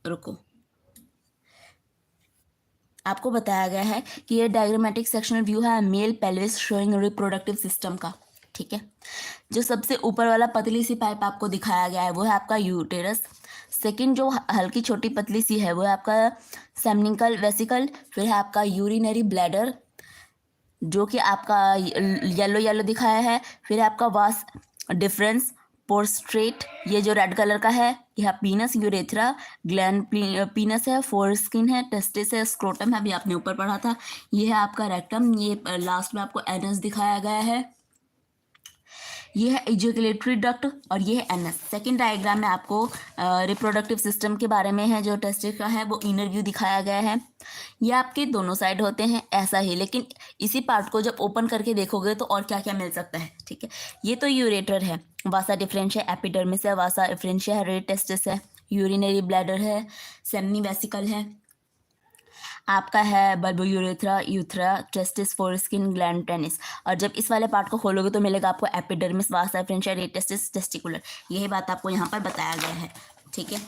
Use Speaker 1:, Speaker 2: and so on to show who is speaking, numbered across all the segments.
Speaker 1: रुको, आपको बताया गया है कि ये डायग्रामेटिक सेक्शनल व्यू है male pelvis showing reproductive system का। ठीक है, जो सबसे ऊपर वाला पतली सी पाइप आपको दिखाया गया है वो है आपका यूटेरस। सेकंड जो हल्की छोटी पतली सी है वो है आपका सेमिनिकल वेसिकल। फिर है आपका यूरिनरी ब्लैडर जो कि आपका येलो येलो दिखाया है। फिर है आपका वास डिफरेंस पोस्ट्रेट, ये जो रेड कलर का है यह पीनस यूरेथ्रा ग्लैंड पीनस है, फोरस्किन है, टेस्टिस है, स्क्रोटम है, अभी आपने ऊपर पढ़ा था। ये है आपका रेक्टम, ये लास्ट में आपको एनस दिखाया गया है। ये है एजुकेटरी डक्ट और ये है एनएस। सेकंड डायग्राम में आपको रिप्रोडक्टिव सिस्टम के बारे में है, जो टेस्टिस का है वो इनर व्यू दिखाया गया है। ये आपके दोनों साइड होते हैं ऐसा ही, लेकिन इसी पार्ट को जब ओपन करके देखोगे तो और क्या क्या मिल सकता है। ठीक है, ये तो यूरेटर है, वासा डिफरेंशिया एपिडर्मिस है, वासा डिफरेंशिया है, रेड टेस्टिस है, यूरिनरी ब्लैडर है, सेमनी वेसिकल है, आपका है bulbo urethra यूथ्रा testis foreskin gland tennis. और जब इस वाले पार्ट को खोलोगे तो मिलेगा आपको एपिडर्मिस वासा डिफरेंशिया रेड टेस्टिस टेस्टिकुलर। यही बात आपको यहाँ पर बताया गया है। ठीक है,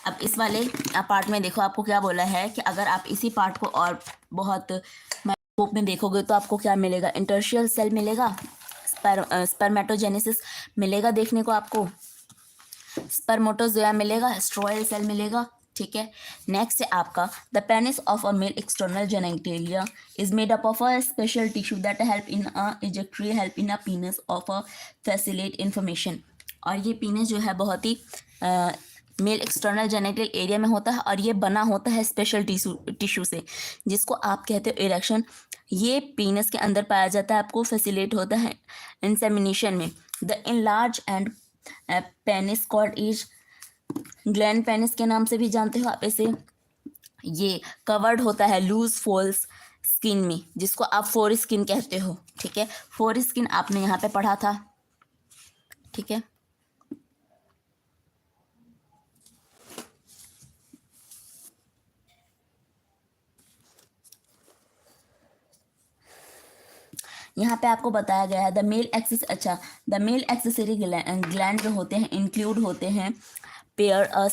Speaker 1: अब इस वाले पार्ट में देखो आपको क्या बोला है कि अगर आप इसी पार्ट को और बहुत माइक्रोस्कोप में देखोगे तो आपको क्या मिलेगा, इंटर्शियल सेल मिलेगा, स्पर्मेटोजेनेसिस मिलेगा देखने को आपको, स्पर्मेटोजोआ मिलेगा, स्ट्रॉयल सेल मिलेगा। ठीक है, नेक्स्ट है आपका the penis of a male external genitalia is made up of a special tissue that help in a ejaculatory help in a penis of a facilitate information. और ये पीनस जो है बहुत ही मेल एक्सटर्नल जेनिटल एरिया में होता है और ये बना होता है स्पेशल टिश्यू से जिसको आप कहते हो इरेक्शन। ये पीनस के अंदर पाया जाता है, आपको फैसिलिटेट होता है इंसेमिनेशन में। The enlarged end penis cord is gland penis के नाम से भी जानते हो आप इसे। ये कवर्ड होता है लूज फोल्स स्किन में जिसको आप फोर स्किन कहते हो। ठीक है, फोर स्किन आपने यहाँ पे पढ़ा था। ठीक है, यहाँ पे आपको बताया गया है द मेल एक्सेस, अच्छा द मेल एक्सेसरी ग्लैंड जो होते हैं इंक्लूड होते हैं पेयर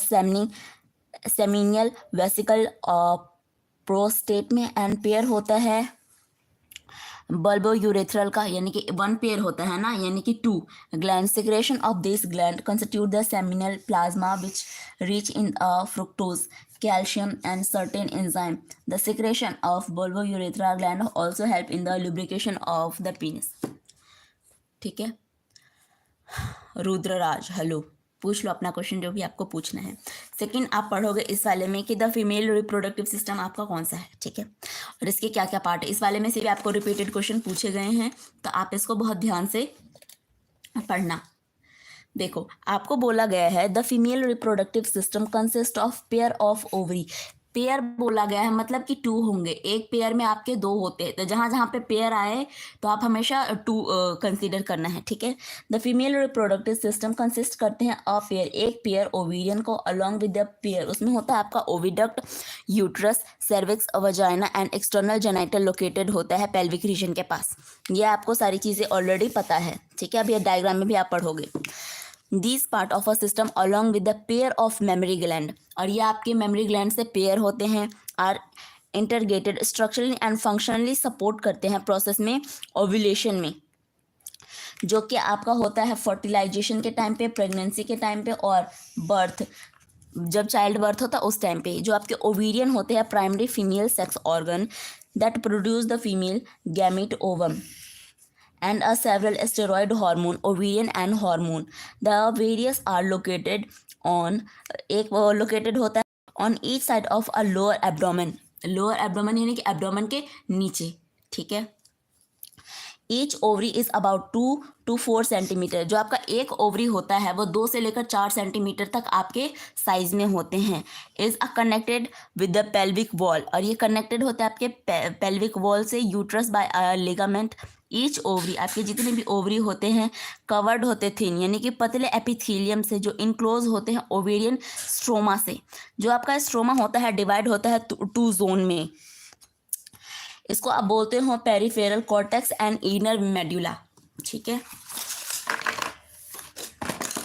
Speaker 1: सेमिनियल वेसिकल प्रोस्टेट में, एंड पेयर होता है बल्बो यूरेथ्रल का, यानी कि वन पेयर होता है ना, यानी कि two gland. Secretion of this gland constitute the seminal plasma which rich in fructose calcium and certain enzyme. The secretion of bulbourethra gland also help in the lubrication of the penis. ठीक है, Rudraraj hello, पूछ लो अपना question जो भी आपको पूछना है। Second आप पढ़ोगे इस वाले में कि द फीमेल रिप्रोडक्टिव सिस्टम आपका कौन सा है। ठीक है, और इसके क्या क्या पार्ट है, इस वाले में से भी आपको रिपीटेड क्वेश्चन पूछे गए हैं तो आप इसको बहुत ध्यान से पढ़ना। देखो आपको बोला गया है the female reproductive system consist of pair of ovary. Pair बोला गया है मतलब कि टू होंगे, एक पेयर में आपके दो होते हैं, तो जहां जहां पे पेयर आए तो आप हमेशा टू कंसीडर करना है। ठीक है, the female reproductive system consist करते हैं ऑफ पेयर, एक पेयर ओवेरियन को अलॉन्ग विद द पेयर, उसमें होता है आपका oviduct, uterus, cervix, vagina and external genital located होता है पेल्विक रीजन के पास। ये आपको सारी चीज़ें ऑलरेडी पता है। ठीक है, अब ये डायग्राम में भी आप पढ़ोगे this part of a system along with the pair of memory gland, और ये आपके मेमोरी ग्लैंड से पेयर होते हैं, are integrated structurally and functionally support करते हैं प्रोसेस में ओव्यूलेशन में, जो कि आपका होता है फर्टिलाइजेशन के टाइम पे, प्रेगनेंसी के टाइम पे और बर्थ, जब चाइल्ड बर्थ होता है उस टाइम पे। जो आपके ओवेरियन होते हैं primary female sex organ that produce the female gamete ovum and a several steroid hormone ovarian and hormone, the various are located on एक located होता है on each side of a lower abdomen यानी कि abdomen के नीचे। ठीक है, each ovary is about 2 to 4 centimetre, जो आपका एक ओवरी होता है वो 2 से लेकर 4 सेंटीमीटर तक आपके साइज में होते हैं। Is a connected with the pelvic wall, और ये कनेक्टेड होता है आपके पेल्विक वॉल से uterus by ligament. Each ovary, आपके जितने भी ओवरी होते हैं कवर्ड होते थिन यानी कि पतले एपिथेलियम से, जो इनक्लोज होते हैं ओवेरियन स्ट्रोमा से। जो आपका स्ट्रोमा होता है डिवाइड होता है टू जोन में, इसको आप बोलते हो peripheral cortex and inner medulla. ठीक है,